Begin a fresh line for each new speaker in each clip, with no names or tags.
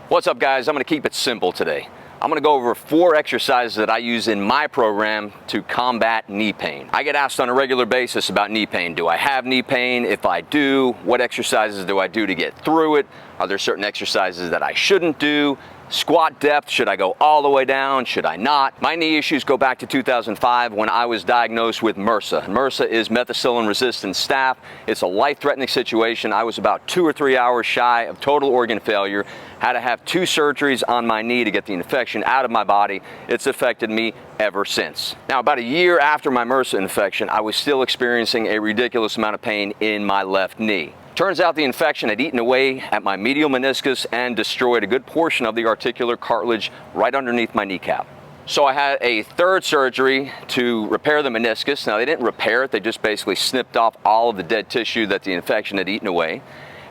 What's up, guys? I'm going to keep it simple today. I'm going to go over 4 exercises that I use in my program to combat knee pain. I get asked on a regular basis about knee pain. Do I have knee pain? If I do, what exercises do I do to get through it? Are there certain exercises that I shouldn't do? Squat depth, should I go all the way down? Should I not? My knee issues go back to 2005 when I was diagnosed with MRSA. MRSA is methicillin-resistant staph. It's a life-threatening situation. I was about 2 or 3 hours shy of total organ failure. Had to have 2 surgeries on my knee to get the infection out of my body. It's affected me ever since. Now, about a year after my MRSA infection, I was still experiencing a ridiculous amount of pain in my left knee. Turns out the infection had eaten away at my medial meniscus and destroyed a good portion of the articular cartilage right underneath my kneecap. So I had a 3rd surgery to repair the meniscus. Now, they didn't repair it, they just basically snipped off all of the dead tissue that the infection had eaten away.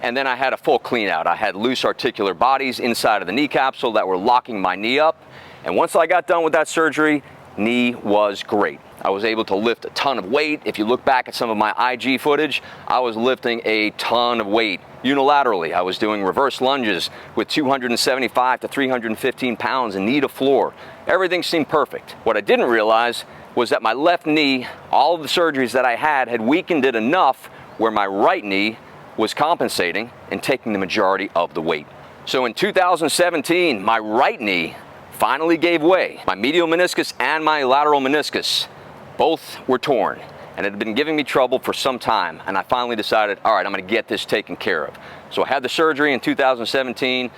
And then I had a full clean out. I had loose articular bodies inside of the knee capsule that were locking my knee up. And once I got done with that surgery, knee was great. I was able to lift a ton of weight. If you look back at some of my IG footage, I was lifting a ton of weight unilaterally. I was doing reverse lunges with 275 to 315 pounds and knee to floor. Everything seemed perfect. What I didn't realize was that my left knee, all of the surgeries that I had weakened it enough where my right knee was compensating and taking the majority of the weight. So in 2017, my right knee finally gave way. My medial meniscus and my lateral meniscus both were torn, and it had been giving me trouble for some time, and I finally decided, all right, I'm going to get this taken care of. So I had the surgery in 2017.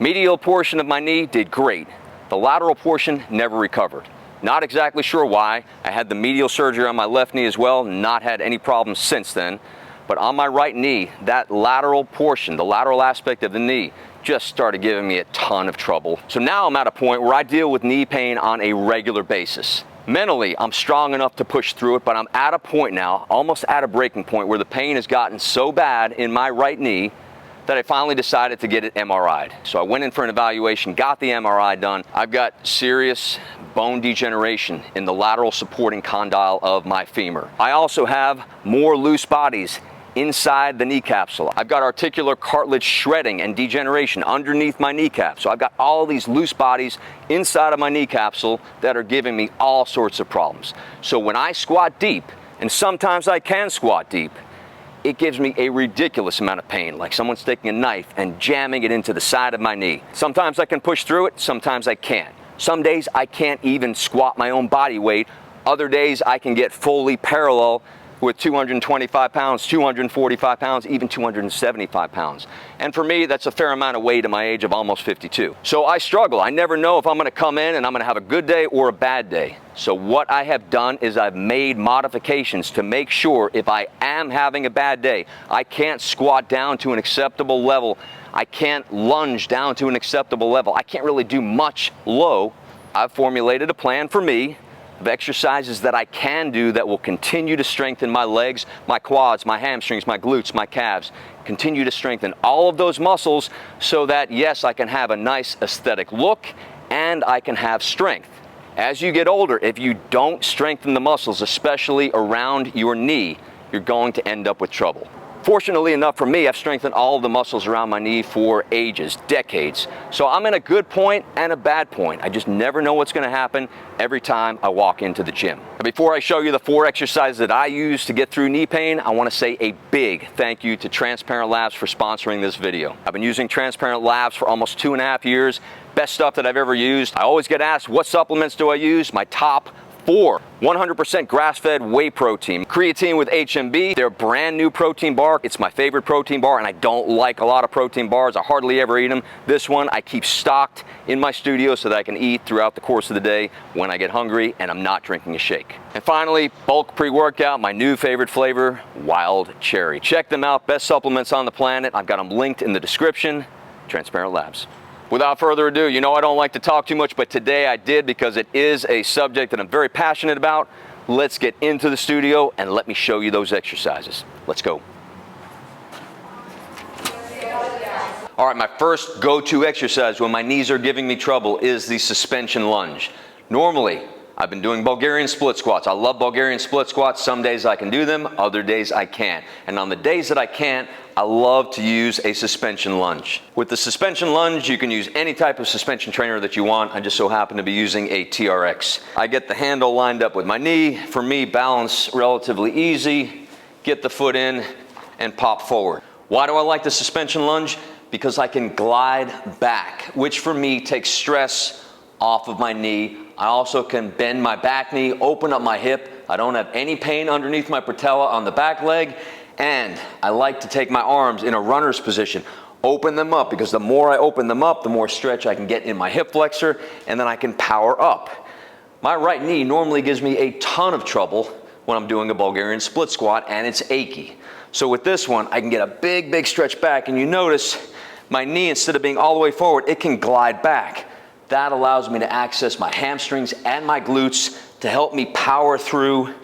Medial portion of my knee did great. The lateral portion never recovered. Not exactly sure why. I had the medial surgery on my left knee as well, not had any problems since then. But on my right knee, that lateral portion, the lateral aspect of the knee, just started giving me a ton of trouble. So now I'm at a point where I deal with knee pain on a regular basis. Mentally, I'm strong enough to push through it, but I'm at a point now, almost at a breaking point, where the pain has gotten so bad in my right knee that I finally decided to get it MRI'd. So I went in for an evaluation, got the MRI done. I've got serious bone degeneration in the lateral supporting condyle of my femur. I also have more loose bodies inside the knee capsule. I've got articular cartilage shredding and degeneration underneath my kneecap. So I've got all these loose bodies inside of my knee capsule that are giving me all sorts of problems. So when I squat deep, and sometimes I can squat deep, it gives me a ridiculous amount of pain, like someone's taking a knife and jamming it into the side of my knee. Sometimes I can push through it, sometimes I can't. Some days I can't even squat my own body weight. Other days I can get fully parallel with 225 pounds, 245 pounds, even 275 pounds. And for me, that's a fair amount of weight at my age of almost 52. So I struggle. I never know if I'm gonna come in and I'm gonna have a good day or a bad day. So what I have done is I've made modifications to make sure if I am having a bad day, I can't squat down to an acceptable level, I can't lunge down to an acceptable level, I can't really do much low. I've formulated a plan for me of exercises that I can do that will continue to strengthen my legs, my quads, my hamstrings, my glutes, my calves, continue to strengthen all of those muscles so that, yes, I can have a nice aesthetic look and I can have strength. As you get older, if you don't strengthen the muscles, especially around your knee, you're going to end up with trouble. Fortunately enough for me, I've strengthened all of the muscles around my knee for ages, decades. So I'm in a good point and a bad point. I just never know what's gonna happen every time I walk into the gym. Now, before I show you the 4 exercises that I use to get through knee pain, I wanna say a big thank you to Transparent Labs for sponsoring this video. I've been using Transparent Labs for almost 2.5 years. Best stuff that I've ever used. I always get asked, what supplements do I use? My top 4, 100% grass-fed whey protein. Creatine with HMB, their brand new protein bar. It's my favorite protein bar, and I don't like a lot of protein bars. I hardly ever eat them. This one I keep stocked in my studio so that I can eat throughout the course of the day when I get hungry and I'm not drinking a shake. And finally, bulk pre-workout, my new favorite flavor, Wild Cherry. Check them out, best supplements on the planet. I've got them linked in the description. Transparent Labs. Without further ado, you know I don't like to talk too much, but today I did because it is a subject that I'm very passionate about. Let's get into the studio and let me show you those exercises. Let's go. All right, my first go-to exercise when my knees are giving me trouble is the suspension lunge. Normally, I've been doing Bulgarian split squats. I love Bulgarian split squats. Some days I can do them, other days I can't. And on the days that I can't, I love to use a suspension lunge. With the suspension lunge, you can use any type of suspension trainer that you want. I just so happen to be using a TRX. I get the handle lined up with my knee. For me, balance relatively easy. Get the foot in and pop forward. Why do I like the suspension lunge? Because I can glide back, which for me takes stress off of my knee. I also can bend my back knee, open up my hip. I don't have any pain underneath my patella on the back leg. And I like to take my arms in a runner's position, open them up, because the more I open them up, the more stretch I can get in my hip flexor, and then I can power up. My right knee normally gives me a ton of trouble when I'm doing a Bulgarian split squat, and it's achy. So with this one, I can get a big stretch back, and you notice my knee, instead of being all the way forward, it can glide back. That allows me to access my hamstrings and my glutes to help me power through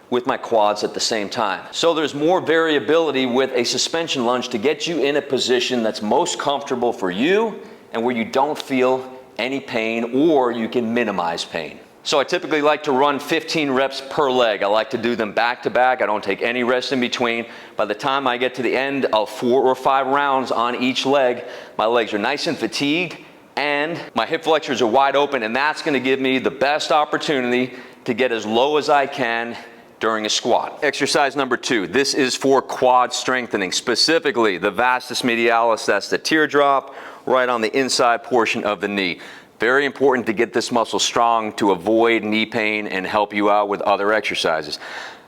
with my quads at the same time. So there's more variability with a suspension lunge to get you in a position that's most comfortable for you and where you don't feel any pain, or you can minimize pain. So I typically like to run 15 reps per leg. I like to do them back to back. I don't take any rest in between. By the time I get to the end of 4 or 5 rounds on each leg, my legs are nice and fatigued and my hip flexors are wide open, and that's going to give me the best opportunity to get as low as I can during a squat. Exercise number 2. This is for quad strengthening, specifically the vastus medialis. That's the teardrop right on the inside portion of the knee. Very important to get this muscle strong to avoid knee pain and help you out with other exercises.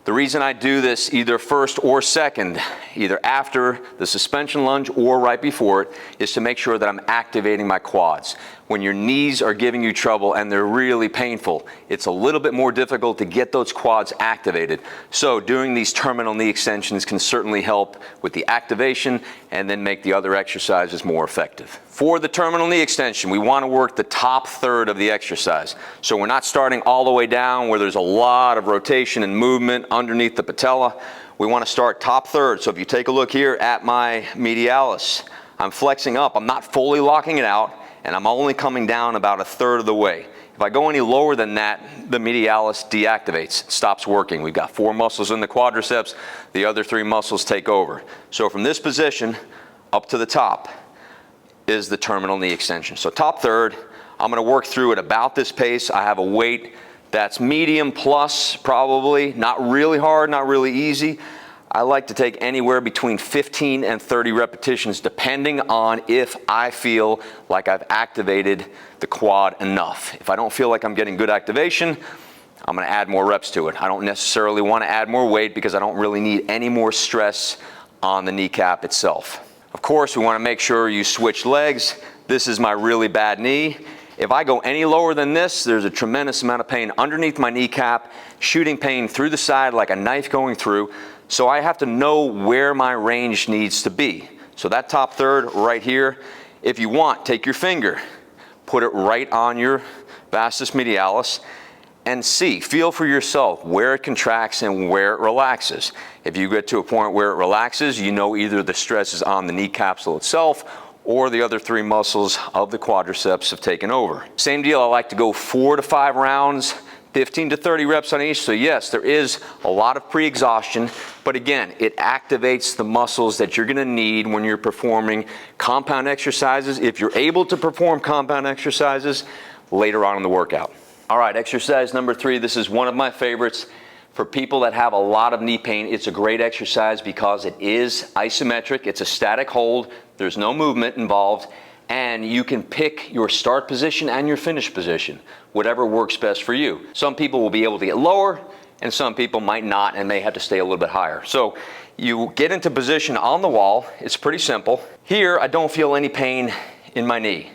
The reason I do this either first or second, either after the suspension lunge or right before it, is to make sure that I'm activating my quads. When your knees are giving you trouble and they're really painful, it's a little bit more difficult to get those quads activated. So doing these terminal knee extensions can certainly help with the activation and then make the other exercises more effective. For the terminal knee extension, we want to work the top third of the exercise. So we're not starting all the way down where there's a lot of rotation and movement underneath the patella. We want to start top third. So if you take a look here at my medialis, I'm flexing up. I'm not fully locking it out, and I'm only coming down about a third of the way. If I go any lower than that, the medialis deactivates, stops working. We've got 4 muscles in the quadriceps, the other 3 muscles take over. So from this position up to the top is the terminal knee extension. So top third, I'm gonna work through at about this pace. I have a weight that's medium plus, probably, not really hard, not really easy. I like to take anywhere between 15 and 30 repetitions, depending on if I feel like I've activated the quad enough. If I don't feel like I'm getting good activation, I'm gonna add more reps to it. I don't necessarily wanna add more weight because I don't really need any more stress on the kneecap itself. Of course, we wanna make sure you switch legs. This is my really bad knee. If I go any lower than this, there's a tremendous amount of pain underneath my kneecap, shooting pain through the side like a knife going through. So I have to know where my range needs to be. So that top third right here, if you want, take your finger, put it right on your vastus medialis, and feel for yourself where it contracts and where it relaxes. If you get to a point where it relaxes, you know either the stress is on the knee capsule itself or the other 3 muscles of the quadriceps have taken over. Same deal, I like to go 4 to 5 rounds, 15 to 30 reps on each. So yes, there is a lot of pre-exhaustion, but again, it activates the muscles that you're gonna need when you're performing compound exercises, if you're able to perform compound exercises later on in the workout. All right, exercise number 3, this is one of my favorites. For people that have a lot of knee pain, it's a great exercise because it is isometric, it's a static hold, there's no movement involved, and you can pick your start position and your finish position, whatever works best for you. Some people will be able to get lower, and some people might not and may have to stay a little bit higher. So you get into position on the wall, it's pretty simple. Here, I don't feel any pain in my knee.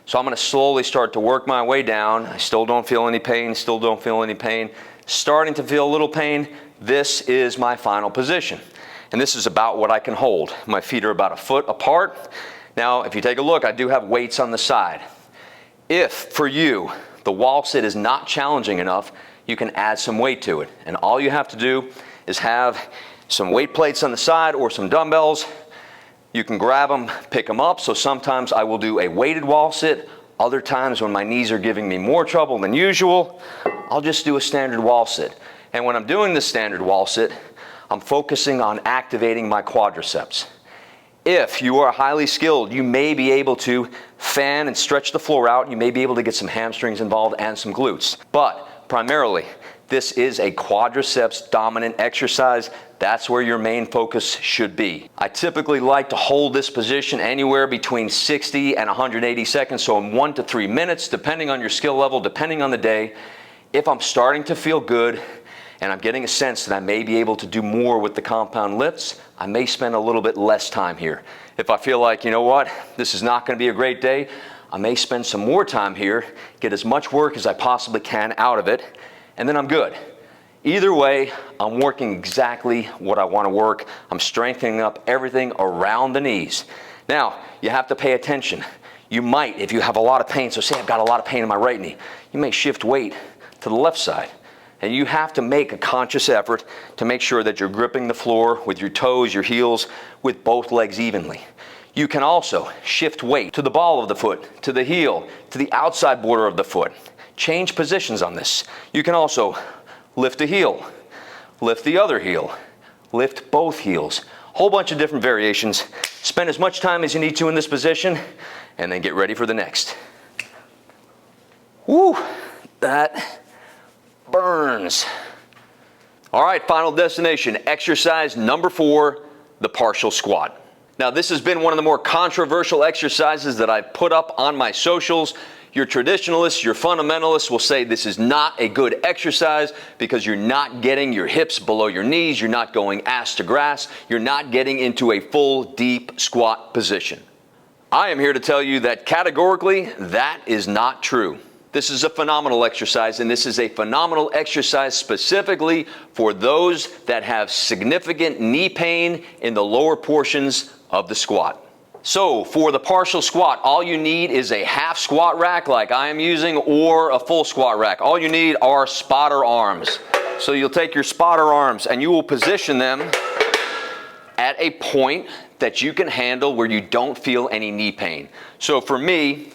So I'm gonna slowly start to work my way down. I still don't feel any pain, still don't feel any pain. Starting to feel a little pain, this is my final position. And this is about what I can hold. My feet are about a foot apart. Now, if you take a look, I do have weights on the side. If, for you, the wall sit is not challenging enough, you can add some weight to it. And all you have to do is have some weight plates on the side or some dumbbells. You can grab them, pick them up. So sometimes I will do a weighted wall sit. Other times when my knees are giving me more trouble than usual, I'll just do a standard wall sit. And when I'm doing the standard wall sit, I'm focusing on activating my quadriceps. If you are highly skilled, you may be able to fan and stretch the floor out. You may be able to get some hamstrings involved and some glutes. But primarily, this is a quadriceps dominant exercise. That's where your main focus should be. I typically like to hold this position anywhere between 60 and 180 seconds, so in 1 to 3 minutes, depending on your skill level, depending on the day. If I'm starting to feel good and I'm getting a sense that I may be able to do more with the compound lifts, I may spend a little bit less time here. If I feel like, you know what, this is not going to be a great day, I may spend some more time here, get as much work as I possibly can out of it, and then I'm good. Either way, I'm working exactly what I want to work. I'm strengthening up everything around the knees. Now, you have to pay attention. You might, if you have a lot of pain, so say I've got a lot of pain in my right knee, you may shift weight to the left side. And you have to make a conscious effort to make sure that you're gripping the floor with your toes, your heels, with both legs evenly. You can also shift weight to the ball of the foot, to the heel, to the outside border of the foot. Change positions on this. You can also lift a heel, lift the other heel, lift both heels. Whole bunch of different variations. Spend as much time as you need to in this position, and then get ready for the next. Woo, that burns. All right, final destination, exercise number 4, the partial squat. Now, this has been one of the more controversial exercises that I've put up on my socials. Your traditionalists, your fundamentalists will say this is not a good exercise because you're not getting your hips below your knees, you're not going ass to grass, you're not getting into a full deep squat position. I am here to tell you that categorically, that is not true. This is a phenomenal exercise, and this is a phenomenal exercise specifically for those that have significant knee pain in the lower portions of the squat. So for the partial squat, all you need is a half squat rack like I am using or a full squat rack. All you need are spotter arms. So you'll take your spotter arms and you will position them at a point that you can handle where you don't feel any knee pain. So for me,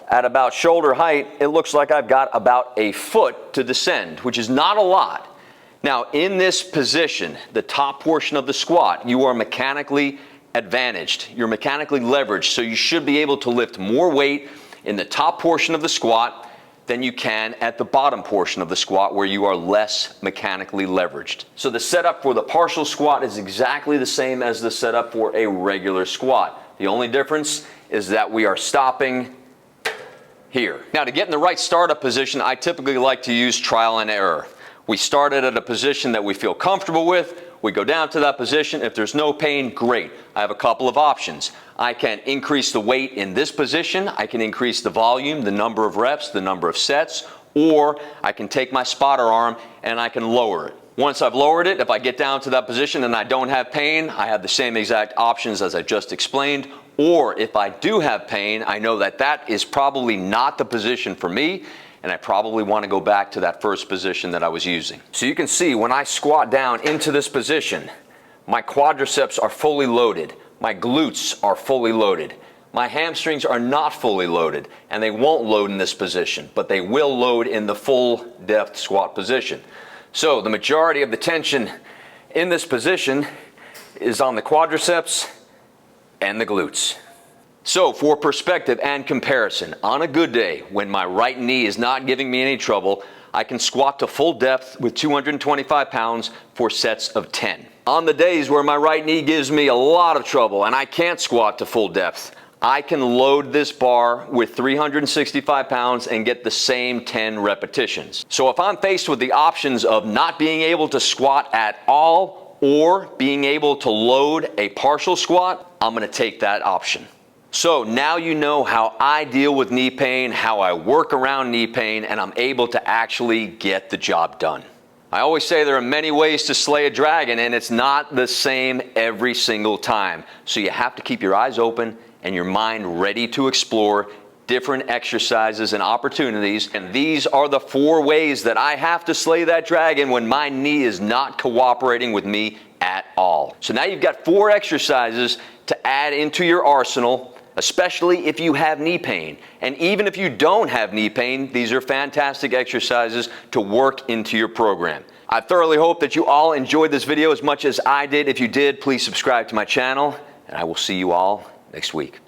at about shoulder height, it looks like I've got about a foot to descend, which is not a lot. Now, in this position, the top portion of the squat, you are mechanically advantaged. You're mechanically leveraged, so you should be able to lift more weight in the top portion of the squat than you can at the bottom portion of the squat where you are less mechanically leveraged. So the setup for the partial squat is exactly the same as the setup for a regular squat. The only difference is that we are stopping here. Now, to get in the right startup position, I typically like to use trial and error. We start it at a position that we feel comfortable with. We go down to that position. If there's no pain, great. I have a couple of options. I can increase the weight in this position. I can increase the volume, the number of reps, the number of sets, or I can take my spotter arm and I can lower it. Once I've lowered it, if I get down to that position and I don't have pain, I have the same exact options as I just explained. Or if I do have pain, I know that that is probably not the position for me, and I probably want to go back to that first position that I was using. So you can see when I squat down into this position, my quadriceps are fully loaded, my glutes are fully loaded, my hamstrings are not fully loaded, and they won't load in this position, but they will load in the full depth squat position. So the majority of the tension in this position is on the quadriceps and the glutes. So for perspective and comparison, on a good day when my right knee is not giving me any trouble, I can squat to full depth with 225 pounds for sets of 10. On the days where my right knee gives me a lot of trouble and I can't squat to full depth, I can load this bar with 365 pounds and get the same 10 repetitions. So if I'm faced with the options of not being able to squat at all or being able to load a partial squat, I'm going to take that option. So now you know how I deal with knee pain, how I work around knee pain, and I'm able to actually get the job done. I always say there are many ways to slay a dragon, and it's not the same every single time. So you have to keep your eyes open and your mind ready to explore different exercises and opportunities. And these are the 4 ways that I have to slay that dragon when my knee is not cooperating with me at all. So now you've got 4 exercises to add into your arsenal especially if you have knee pain. And even if you don't have knee pain, these are fantastic exercises to work into your program. I thoroughly hope that you all enjoyed this video as much as I did. If you did, please subscribe to my channel, and I will see you all next week.